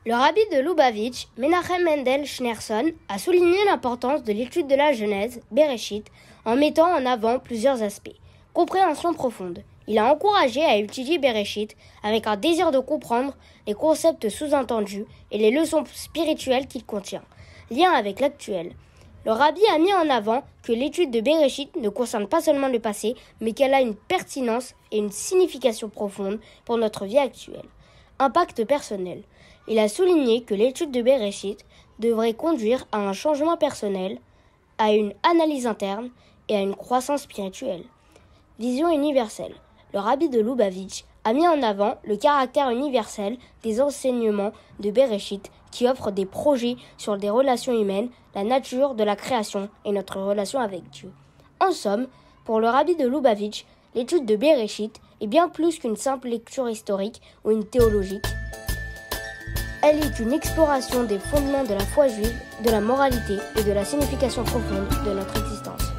Le rabbi de Lubavitch, Menachem Mendel Schneerson, a souligné l'importance de l'étude de la Genèse, Bereshit, en mettant en avant plusieurs aspects. Compréhension profonde. Il a encouragé à étudier Bereshit avec un désir de comprendre les concepts sous-entendus et les leçons spirituelles qu'il contient. Lien avec l'actuel. Le rabbi a mis en avant que l'étude de Bereshit ne concerne pas seulement le passé, mais qu'elle a une pertinence et une signification profonde pour notre vie actuelle. Impact personnel. Il a souligné que l'étude de Bereshit devrait conduire à un changement personnel, à une analyse interne et à une croissance spirituelle. Vision universelle. Le rabbi de Lubavitch a mis en avant le caractère universel des enseignements de Bereshit qui offrent des projets sur des relations humaines, la nature de la création et notre relation avec Dieu. En somme, pour le rabbi de Lubavitch, l'étude de Bereshit est bien plus qu'une simple lecture historique ou une théologique. Elle est une exploration des fondements de la foi juive, de la moralité et de la signification profonde de notre existence.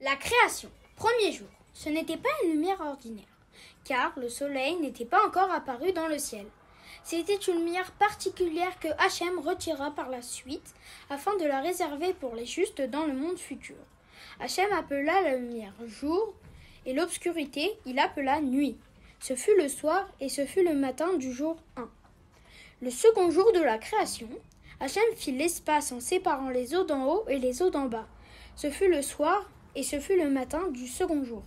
La création. Premier jour. Ce n'était pas une lumière ordinaire, car le soleil n'était pas encore apparu dans le ciel. C'était une lumière particulière que Hachem retira par la suite, afin de la réserver pour les justes dans le monde futur. Hachem appela la lumière jour, et l'obscurité il appela nuit. Ce fut le soir, et ce fut le matin du jour 1. Le second jour de la création, Hachem fit l'espace en séparant les eaux d'en haut et les eaux d'en bas. Ce fut le soir, et ce fut le matin du second jour.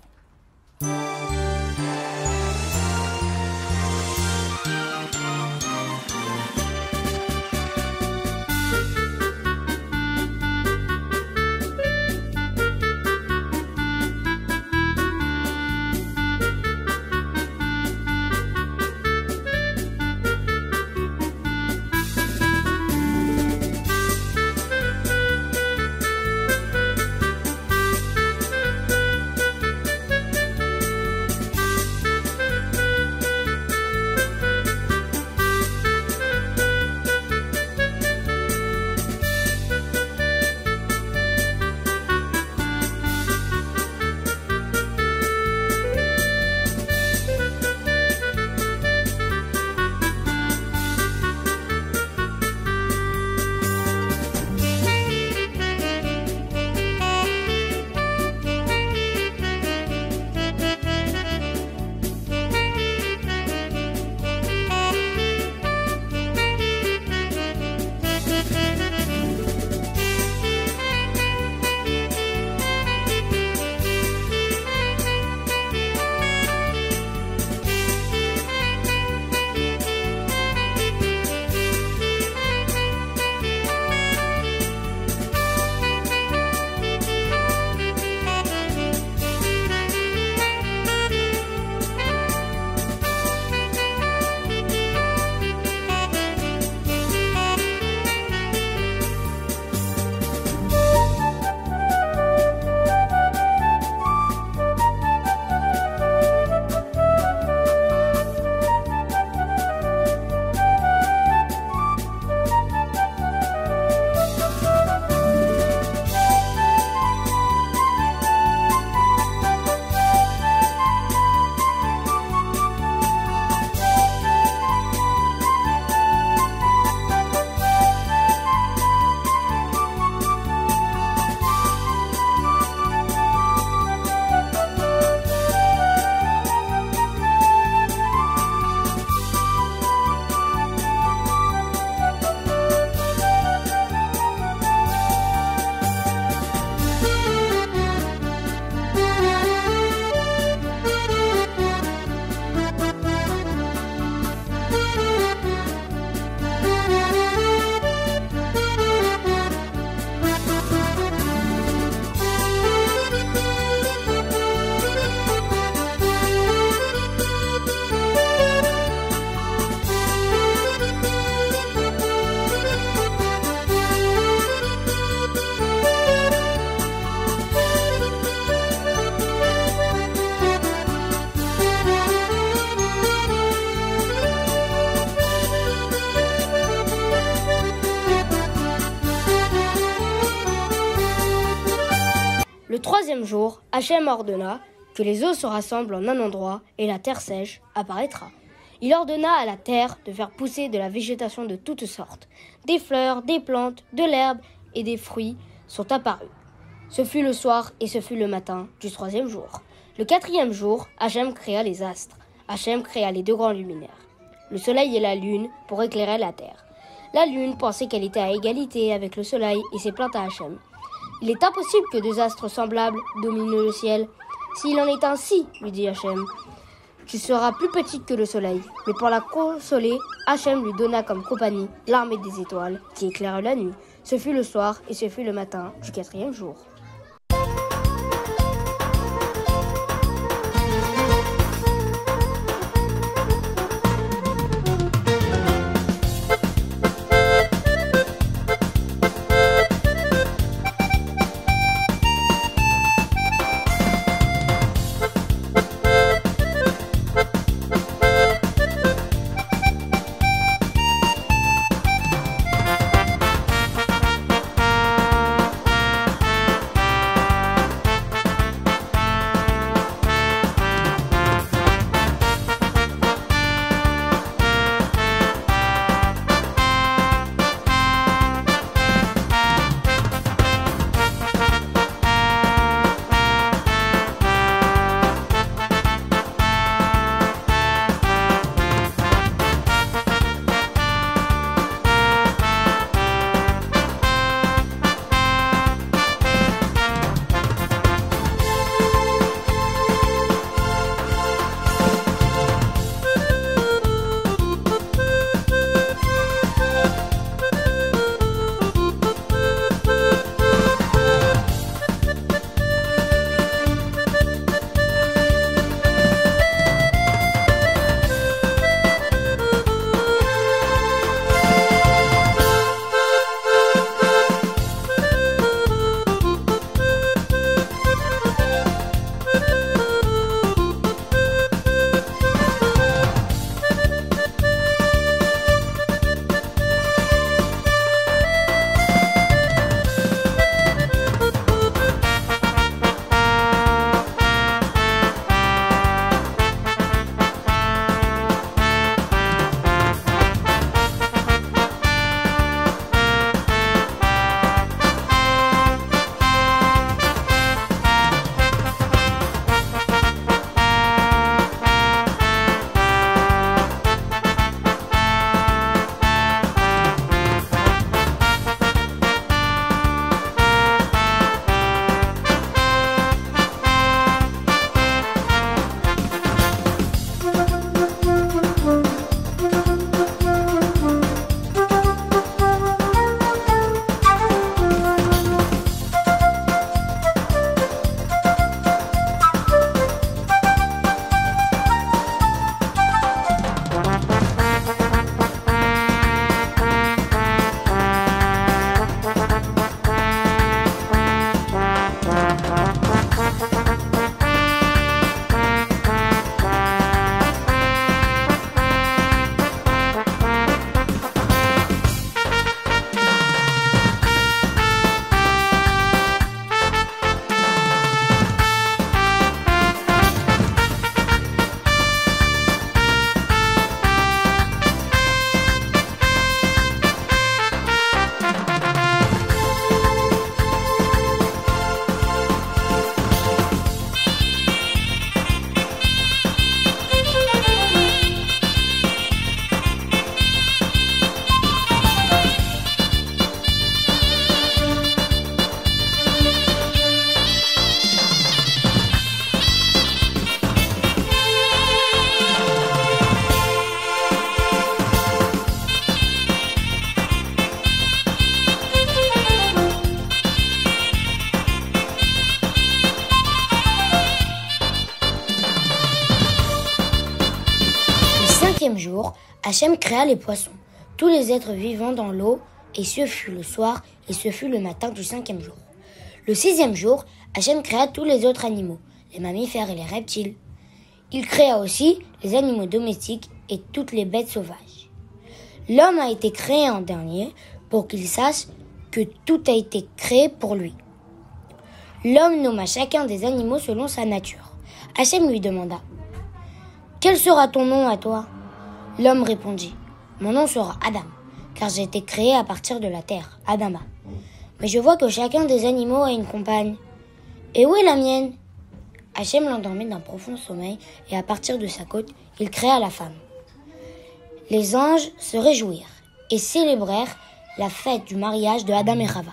Le troisième jour, Hachem ordonna que les eaux se rassemblent en un endroit et la terre sèche apparaîtra. Il ordonna à la terre de faire pousser de la végétation de toutes sortes. Des fleurs, des plantes, de l'herbe et des fruits sont apparus. Ce fut le soir et ce fut le matin du troisième jour. Le quatrième jour, Hachem créa les astres. Hachem créa les deux grands luminaires, le soleil et la lune, pour éclairer la terre. La lune pensait qu'elle était à égalité avec le soleil et s'est plainte à Hachem. Il est impossible que deux astres semblables dominent le ciel. S'il en est ainsi, lui dit Hachem, tu seras plus petite que le soleil. Mais pour la consoler, Hachem lui donna comme compagnie l'armée des étoiles qui éclaire la nuit. Ce fut le soir et ce fut le matin du quatrième jour. Cinquième jour, Hachem créa les poissons, tous les êtres vivants dans l'eau, et ce fut le soir, et ce fut le matin du cinquième jour. Le sixième jour, Hachem créa tous les autres animaux, les mammifères et les reptiles. Il créa aussi les animaux domestiques et toutes les bêtes sauvages. L'homme a été créé en dernier pour qu'il sache que tout a été créé pour lui. L'homme nomma chacun des animaux selon sa nature. Hachem lui demanda « Quel sera ton nom à toi ?» L'homme répondit « Mon nom sera Adam, car j'ai été créé à partir de la terre, Adama. Mais je vois que chacun des animaux a une compagne. Et où est la mienne ?» Hachem l'endormit d'un profond sommeil et à partir de sa côte, il créa la femme. Les anges se réjouirent et célébrèrent la fête du mariage de Adam et Chava.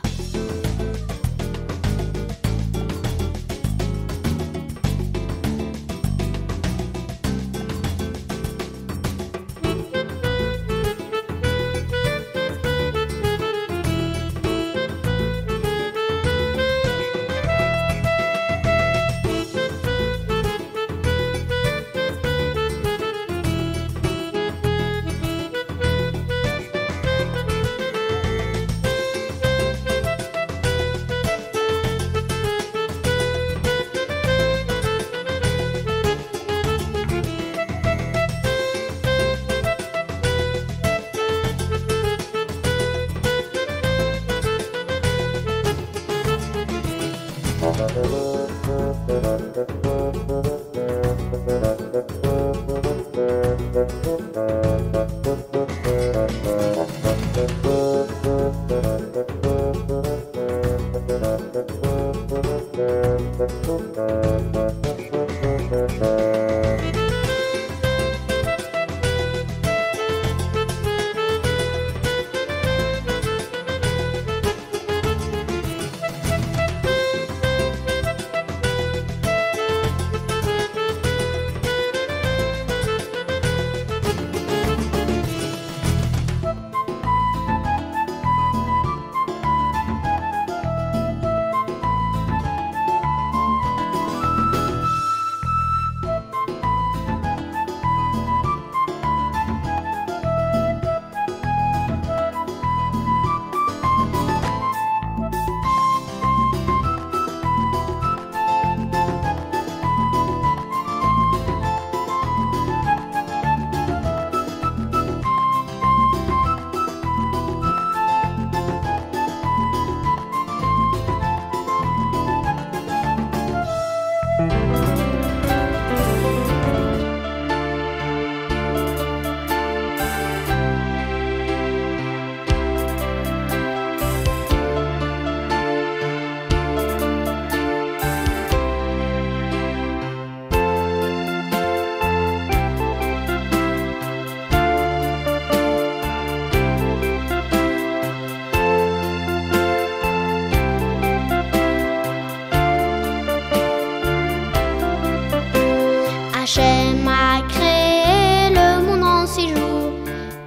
Hachem a créé le monde en 6 jours,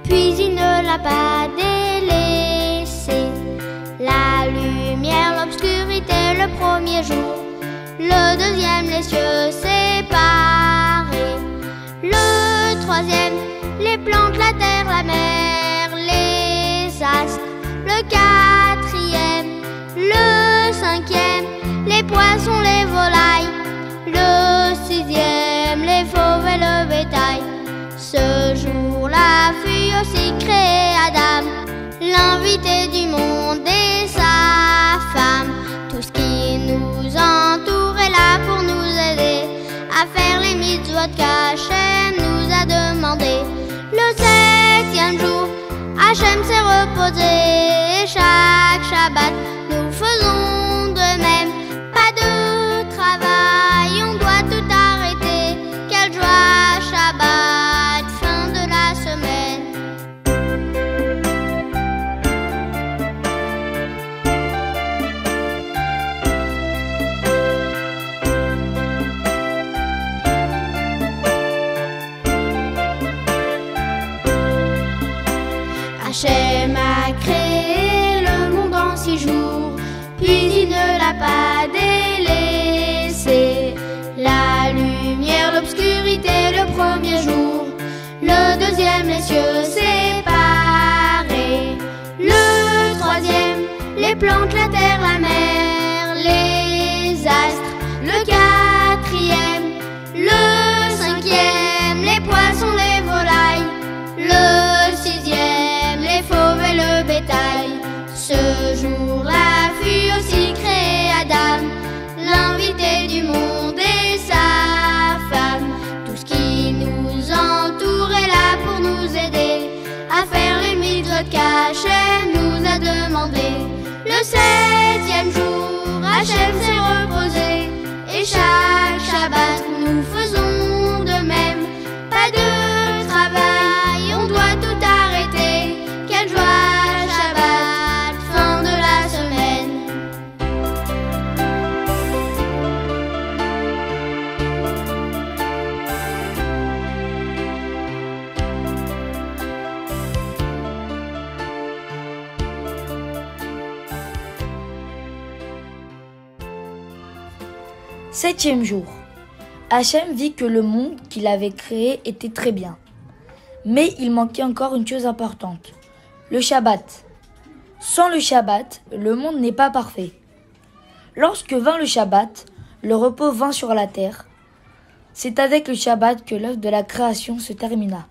puis il ne l'a pas délaissé. La lumière, l'obscurité, le premier jour, le deuxième, les cieux séparés, le troisième, les plantes, la terre, la mer, les astres, le quatrième, le cinquième, les poissons, les volailles, le sixième, les fauves et le bétail. Ce jour-là fut aussi créé Adam, l'invité du monde et sa femme. Tout ce qui nous entoure est là pour nous aider à faire les mitzvot qu'Hachem nous a demandé. Le 7e jour, Hachem s'est reposé et chaque Shabbat nous faisons de même. Pas de travail, on doit tout arrêter. Quelle joie, Shabbat, fin de la semaine. Hachem a créé le monde en 6 jours, puis il ne l'a pas délaissé. La lumière, l'obscurité, le premier jour, le deuxième, les cieux séparés, le troisième, les plantes, la terre, la mer, les astres, le quatrième, le cinquième, les poissons, les volailles, le sixième, les fauves et le bétail. Ce jour-là fut aussi créé Adam, Le 7e jour, Hachem s'est reposé, et chaque Shabbat nous faisons de même. Pas de travail, on doit tout arrêter. Quelle joie, Shabbat, fin de la semaine. Septième jour. Hachem vit que le monde qu'il avait créé était très bien. Mais il manquait encore une chose importante, le Shabbat. Sans le Shabbat, le monde n'est pas parfait. Lorsque vint le Shabbat, le repos vint sur la terre. C'est avec le Shabbat que l'œuvre de la création se termina.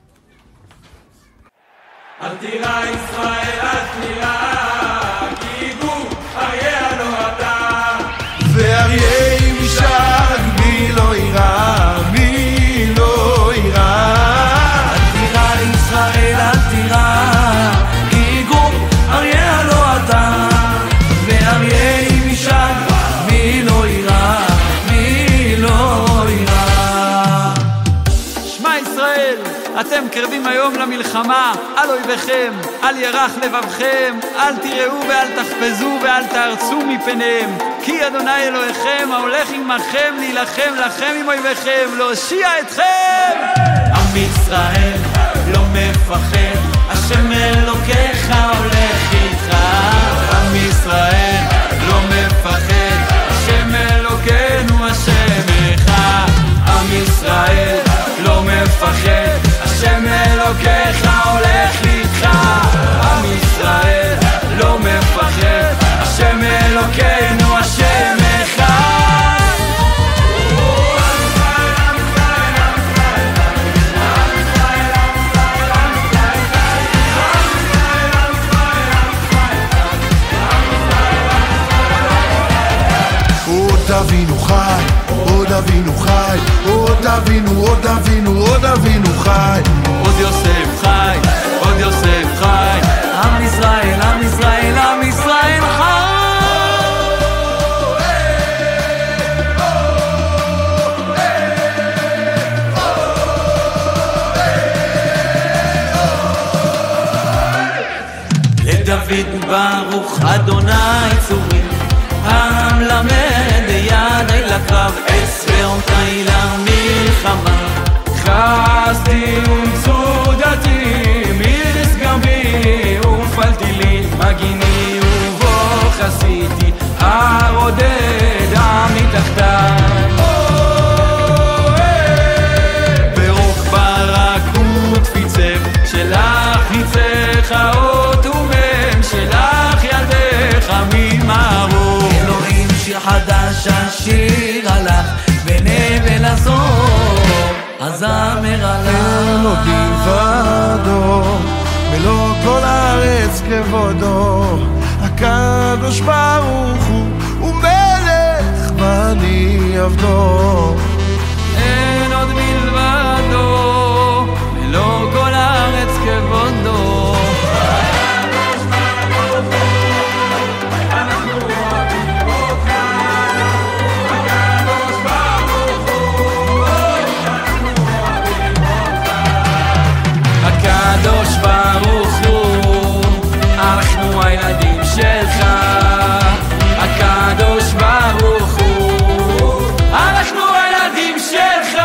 אתם קרבים היום למלחמה, על אויביכם, אל ירח לבבכם, אל תיראו ואל תחפזו ואל תארצו מפניהם, כי אדוני אלוהיכם ההולך עמכם להילחם לכם עם אויביכם, להושיע אתכם. עם ישראל לא מפחד, השם אלוקיך הולך איתך. עם ישראל לא מפחד, השם אלוקינו השם אחד. עם ישראל לא מפחד, השם אלוקיך הולך איתך. עם ישראל לא מפחד, השם אלוקינו השם אחד. עוד אבינו חי, עוד אבינו חי, עוד אבינו, עוד אבינו, עוד אבינו חי. עוד יוסף חי, עוד יוסף חי. עם ישראל, עם ישראל, עם ישראל חי. לדוד ברוך אדוני צורי, המלמד ידי לקרב, עץ ועונתי למלחמה. חסדי ומצודתי, מירס גבי ופלתי לי, מגיני ובו חסיתי, הרודד עמי תחתיו. ברוך ברק ותפיצב, שלך ניצח האות ומם, שלך ילדך ממרו. אלוהים שיר חדש אשיר עליך, ונבל הזור הזמר עליו. אלוהים ועדו, מלוא כל הארץ כבודו, הקדוש ברוך הוא מלך ואני עבדו. אין עוד מלבדו, מלוא כל הארץ כבודו. הקדוש ברוך הוא, אנחנו הילדים שלך. הקדוש ברוך הוא, אנחנו הילדים שלך.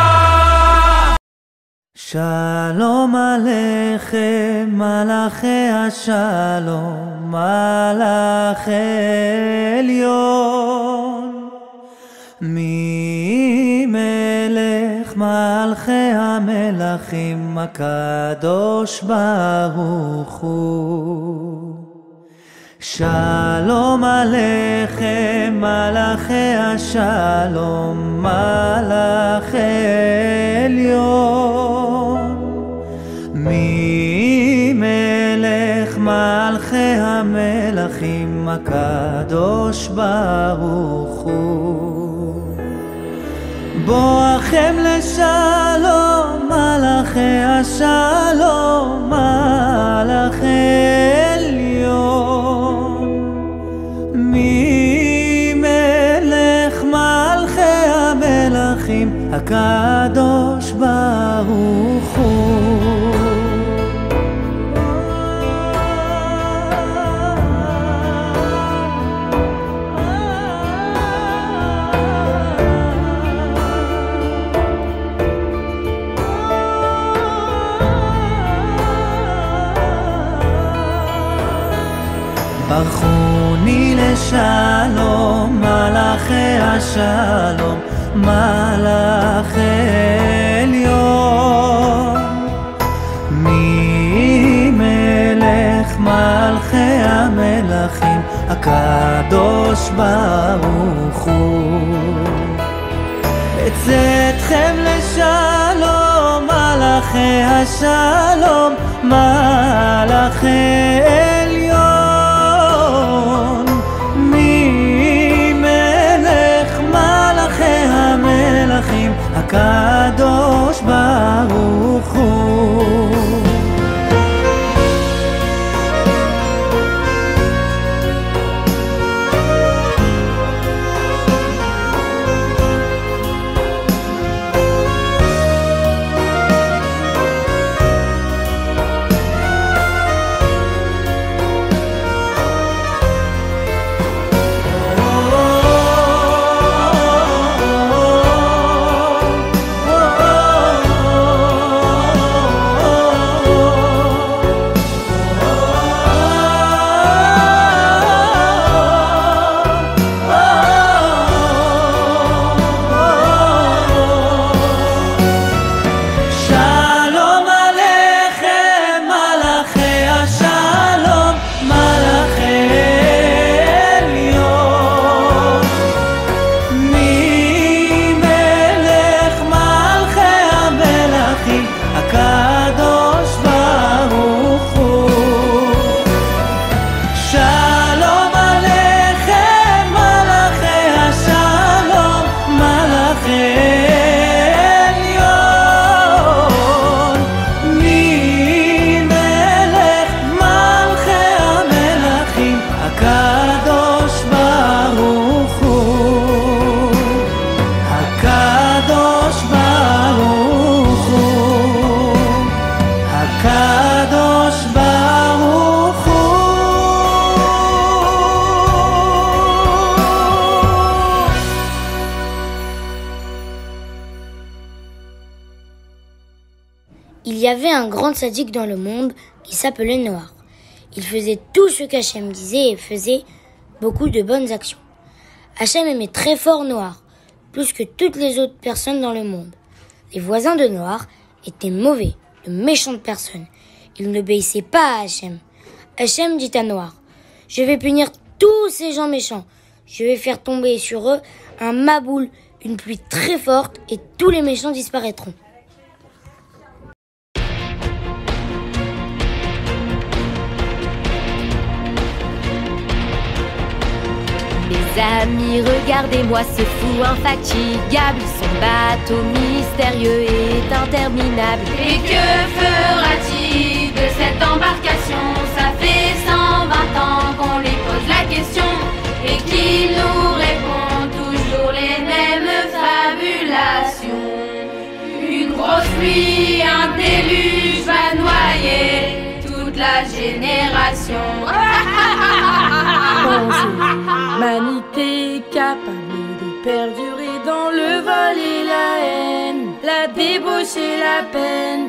שלום עליכם מלאכי השלום, מלאכי עליון, ממלך מלכי המלכים הקדוש ברוך הוא. שלום עליכם מלאכי השלום, מלאכי עליון, ממלך מלכי המלכים הקדוש ברוך הוא. בואכם לשלום מלאכי השלום, מלאכי עליון, הקדוש ברוך הוא. ברכוני לשלום, מלאכי השלום, מלאך עליון, ממלך מלכי המלכים, הקדוש ברוך הוא. בצאתכם לשלום, מלאכי השלום, מלאך עליון, ממלך מלכי המלכים, הקדוש ברוך הוא. Il y avait un grand sadique dans le monde qui s'appelait Noah. Il faisait tout ce qu'Hachem disait et faisait beaucoup de bonnes actions. Hachem aimait très fort Noah, plus que toutes les autres personnes dans le monde. Les voisins de Noah étaient mauvais, de méchantes personnes. Ils n'obéissaient pas à Hachem. Hachem dit à Noah: « Je vais punir tous ces gens méchants. Je vais faire tomber sur eux un maboul, une pluie très forte, et tous les méchants disparaîtront. » Mes amis, regardez-moi ce fou infatigable. Son bateau mystérieux est interminable. Et que fera-t-il de cette embarcation? Ça fait 120 ans qu'on lui pose la question et qu'il nous répond toujours les mêmes fabulations. Une grosse pluie, un déluge va noyer toute la génération. Humanité capable de perdurer dans le vol et la haine, la débauche et la peine.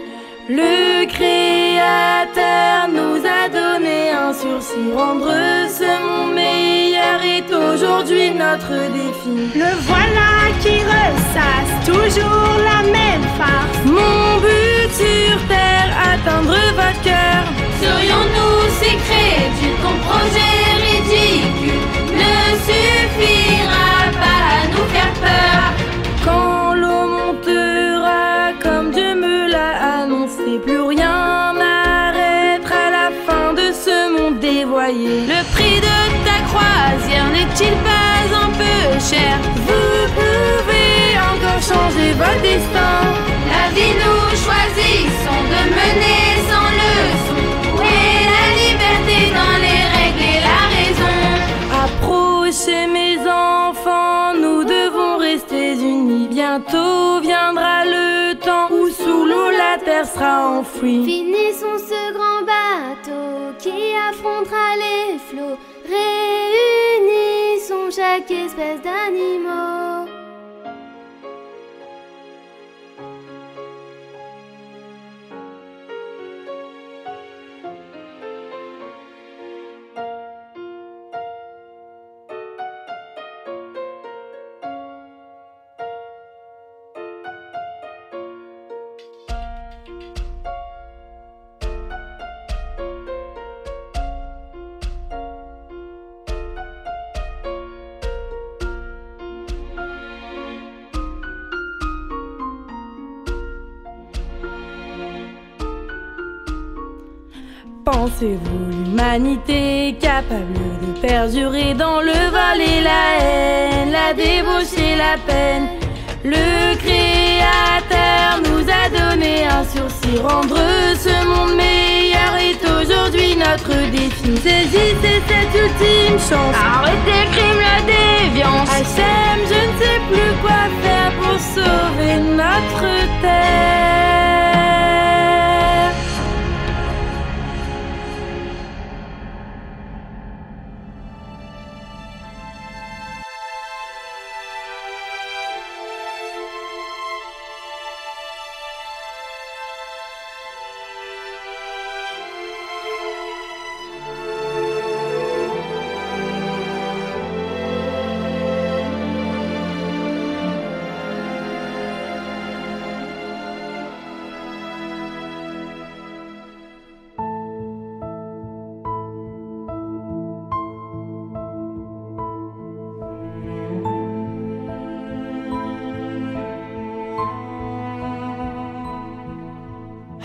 Le Créateur nous a donné un sursis. Rendre ce monde meilleur est aujourd'hui notre défi. Le voilà qui ressasse toujours la même farce. Mon but sur terre, atteindre votre cœur. Serions-nous ces crédits qu'on projet ridicule ne suffira pas à nous faire peur. Quand l'eau montera comme Dieu me l'a annoncé, plus rien n'arrêtera la fin de ce monde dévoyé. Le prix de ta croisière n'est-il pas un peu cher? Vous pouvez encore changer votre destin. La vie nous choisissons de mener sans leçon. Où est la liberté dans les règles et la raison? Approchez mes enfants, nous devons rester unis, bien bientôt viendra le temps où sous l'eau la terre sera enfouie. Finissons ce grand bateau qui affrontera les flots. Réunissons chaque espèce d'animaux. Pensez-vous l'humanité capable de perdurer dans le vol et la haine, la débauche et la peine? Le Créateur nous a donné un sursis. Rendre ce monde meilleur est aujourd'hui notre défi. Saisissez cette ultime chance. Arrêtez le crime, la déviance. Hachem, je ne sais plus quoi faire pour sauver notre terre.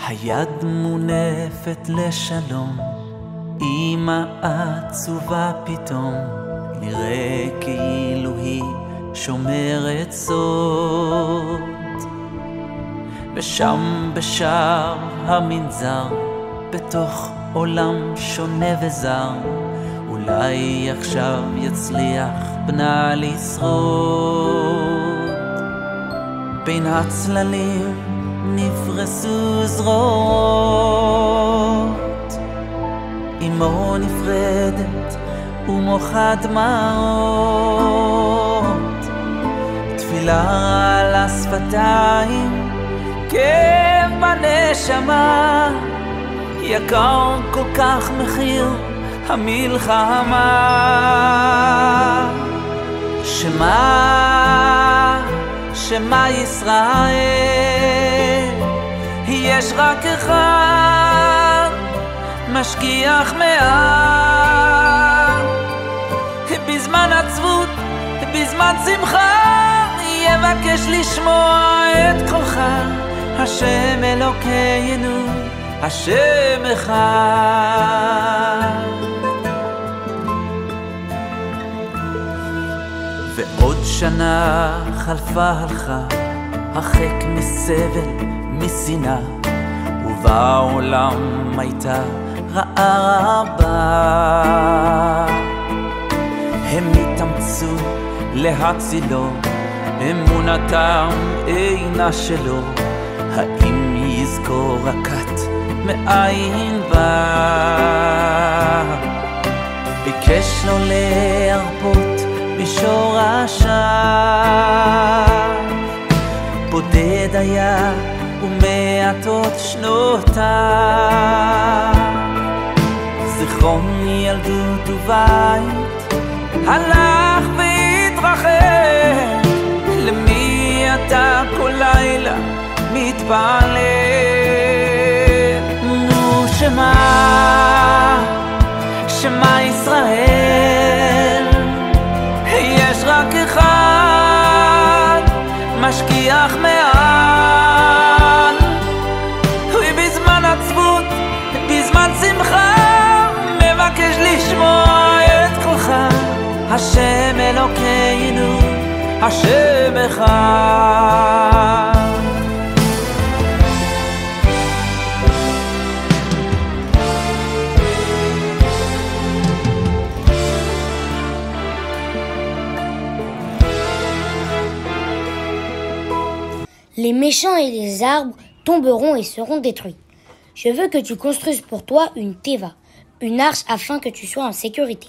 היד מונפת לשלום, אמא עצובה פתאום, נראה כאילו היא שומרת סוד. ושם בשער המנזר, בתוך עולם שונה וזר, אולי עכשיו יצליח בנה לשרוד. בין הצללים נפרסו זרועות, אמו נפרדת ומוחה דמעות, תפילה על השפתיים, כאב בנשמה, יקר כל כך מחיר המלחמה. שמה ישראל, יש רק אחד משגיח מעט. בזמן עצבות, בזמן שמחה, יבקש לשמוע את קולך. השם אלוקינו, השם אחד. ועוד שנה חלפה הלכה, הרחק מסבל, משנאה, ובעולם הייתה רעה רבה. הם התאמצו להצילו, אמונתם אינה שלו, האם יזכור הכת מאין בא? ביקש לו להרפות בשורשיו, בודד היה ומעטות שנותיו, זיכרון ילדות ובית הלך והתרחק. למי אתה כל לילה מתפלל? נו שמה ישראל, יש רק אחד משגיח מעל. ובזמן עצבות, בזמן שמחה, מבקש לשמוע את קולך. השם אלוקינו, השם אחד. Les méchants et les arbres tomberont et seront détruits. Je veux que tu construises pour toi une teva, une arche afin que tu sois en sécurité. »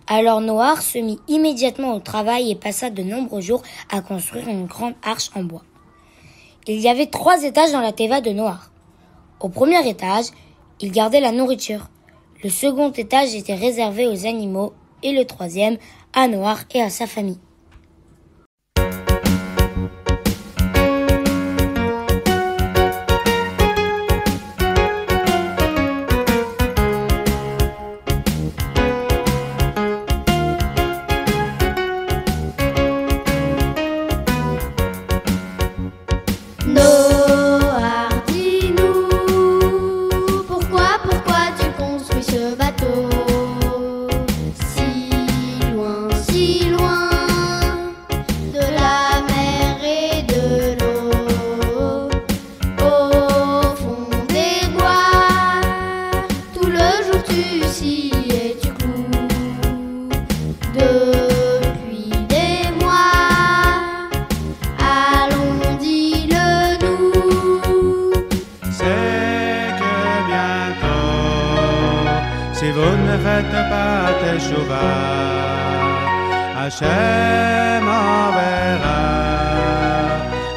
Alors Noach se mit immédiatement au travail et passa de nombreux jours à construire une grande arche en bois. Il y avait 3 étages dans la teva de Noach. Au premier étage, il gardait la nourriture. Le second étage était réservé aux animaux et le troisième à Noach et à sa famille. Si vous ne faites pas tes chouvards, Hachem enverra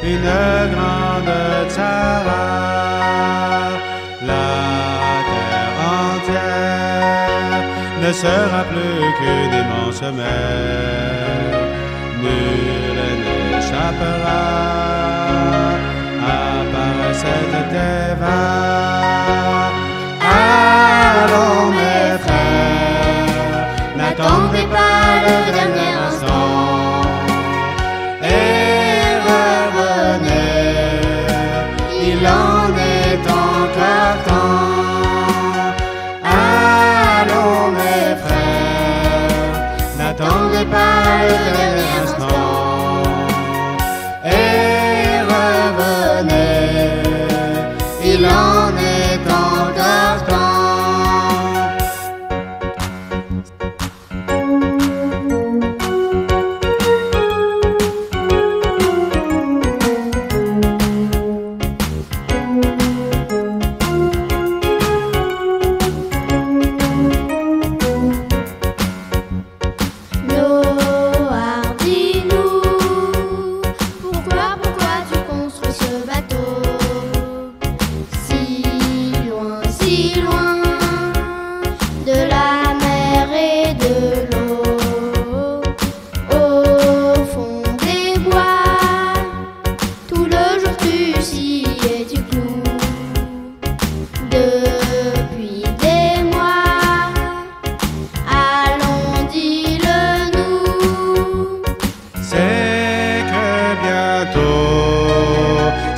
une grande tzara. La terre entière ne sera plus qu'une immense mer. Nul n'échappera à part cette teva. Allons mes frères, n'attendez pas le dernier instant et revenez, il en est encore temps. Allons mes frères, n'attendez pas le dernier instant et revenez, il en est encore temps.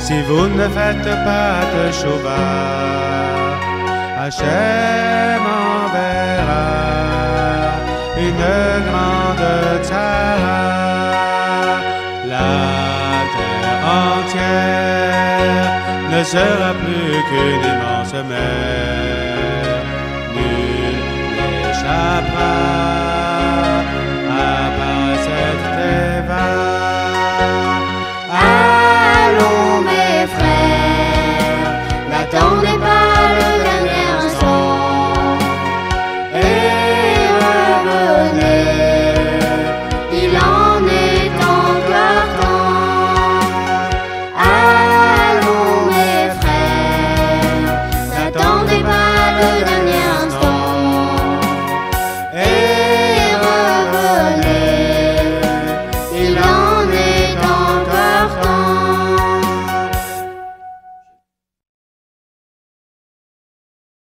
Si vous ne faites pas de chouva, Hachem enverra une grande tzara. La terre entière ne sera plus qu'une immense mer.